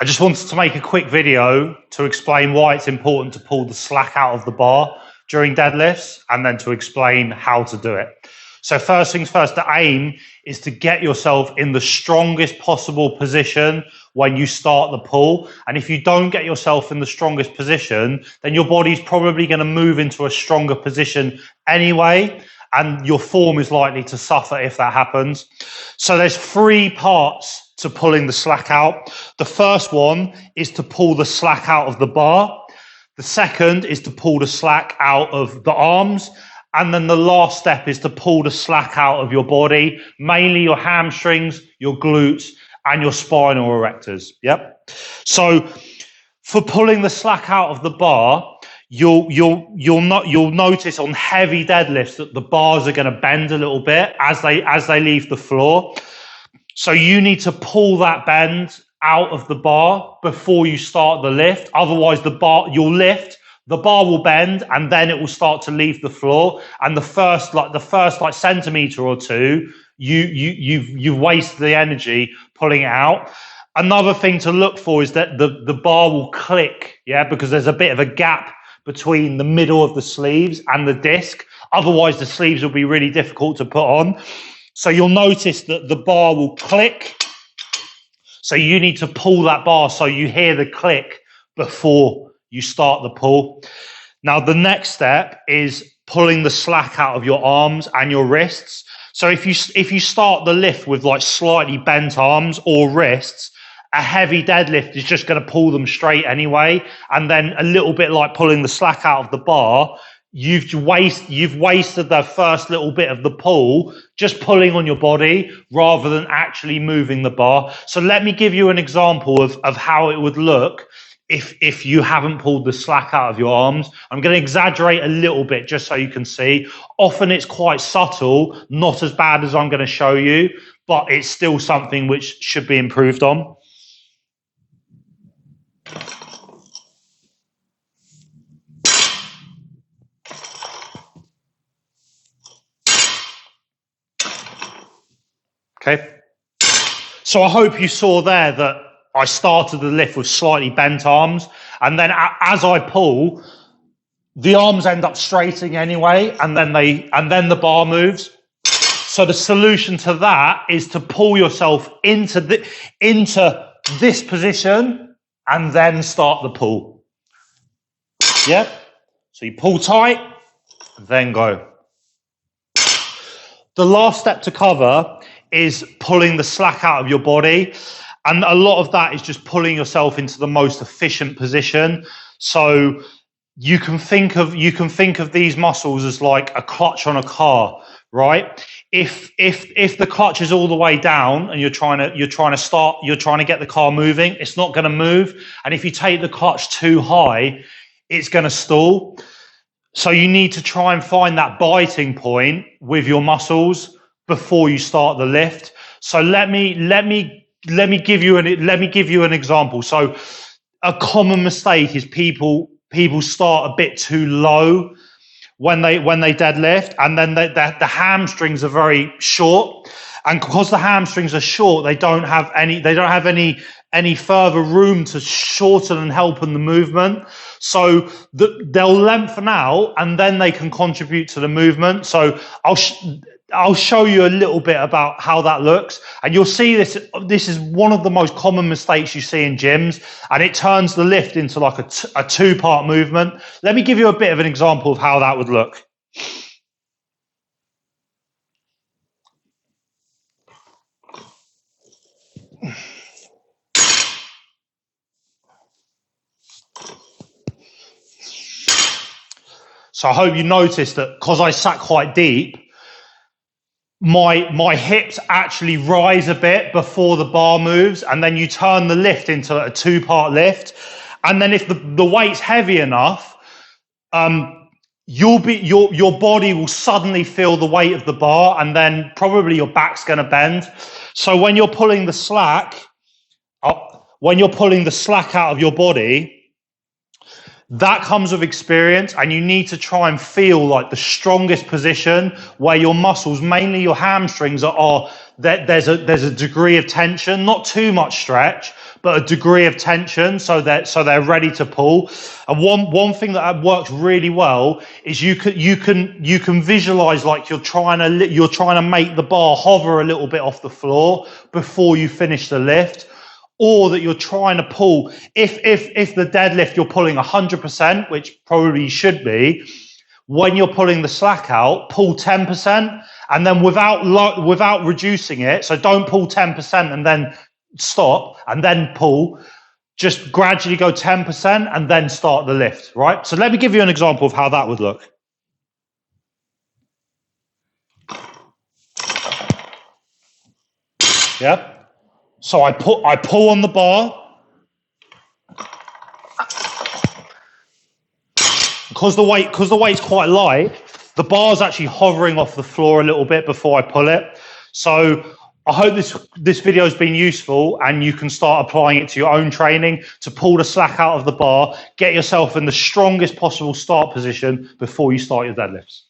I just wanted to make a quick video to explain why it's important to pull the slack out of the bar during deadlifts, and then to explain how to do it. So first things first, the aim is to get yourself in the strongest possible position when you start the pull. And if you don't get yourself in the strongest position, then your body's probably going to move into a stronger position anyway, and your form is likely to suffer if that happens. So there's 3 parts to pulling the slack out. The first one is to pull the slack out of the bar. The second is to pull the slack out of the arms. And then the last step is to pull the slack out of your body, mainly your hamstrings, your glutes, and your spinal erectors. Yep. So for pulling the slack out of the bar, you'll notice on heavy deadlifts that the bars are going to bend a little bit as they leave the floor. So you need to pull that bend out of the bar before you start the lift. Otherwise, the bar will bend, and then it will start to leave the floor. And the first centimeter or two, you've wasted the energy pulling it out. Another thing to look for is that the bar will click, because there's a bit of a gap between the middle of the sleeves and the disc. Otherwise, the sleeves will be really difficult to put on. So you'll notice that the bar will click. So you need to pull that bar so you hear the click before you start the pull. Now, the next step is pulling the slack out of your arms and your wrists. So if you start the lift with like slightly bent arms or wrists, a heavy deadlift is just going to pull them straight anyway. And then a little bit like pulling the slack out of the bar, you've wasted the first little bit of the pull just pulling on your body rather than actually moving the bar. So let me give you an example of how it would look if you haven't pulled the slack out of your arms. I'm going to exaggerate a little bit just so you can see. Often it's quite subtle, not as bad as I'm going to show you, but it's still something which should be improved on. Okay, so I hope you saw there that I started the lift with slightly bent arms, and then as I pull, the arms end up straightening anyway, and then the bar moves. So the solution to that is to pull yourself into this position and then start the pull. Yeah. So you pull tight, then go. The last step to cover is pulling the slack out of your body. And a lot of that is just pulling yourself into the most efficient position. So you can think of these muscles as like a clutch on a car, right? If the clutch is all the way down and you're trying to get the car moving, it's not going to move. And if you take the clutch too high, it's going to stall. So you need to try and find that biting point with your muscles before you start the lift. So let me give you an example. So a common mistake is people start a bit too low when they deadlift, and then the hamstrings are very short, and because the hamstrings are short, they don't have any further room to shorten and help in the movement. So they'll lengthen out, and then they can contribute to the movement. So I'll show you a little bit about how that looks, and you'll see this. This is one of the most common mistakes you see in gyms, and it turns the lift into like a 2-part movement. Let me give you a bit of an example of how that would look. So I hope you noticed that because I sat quite deep, my hips actually rise a bit before the bar moves, and then you turn the lift into a 2-part lift. And then if the weight's heavy enough, your body will suddenly feel the weight of the bar, and then probably your back's going to bend. So when you're pulling the slack out of your body, that comes with experience, and you need to try and feel like the strongest position where your muscles, mainly your hamstrings, are there's a degree of tension, not too much stretch, but a degree of tension, so they're ready to pull. And one thing that works really well is you can visualize like you're trying to make the bar hover a little bit off the floor before you finish the lift, or that you're trying to pull. If the deadlift you're pulling 100%, which probably you should be, when you're pulling the slack out, pull 10%, and then without reducing it. So don't pull 10% and then stop and then pull. Just gradually go 10% and then start the lift, right? So let me give you an example of how that would look. Yeah. So I pull on the bar. Because the weight's quite light, the bar's actually hovering off the floor a little bit before I pull it. So I hope this video has been useful, and you can start applying it to your own training to pull the slack out of the bar, get yourself in the strongest possible start position before you start your deadlifts.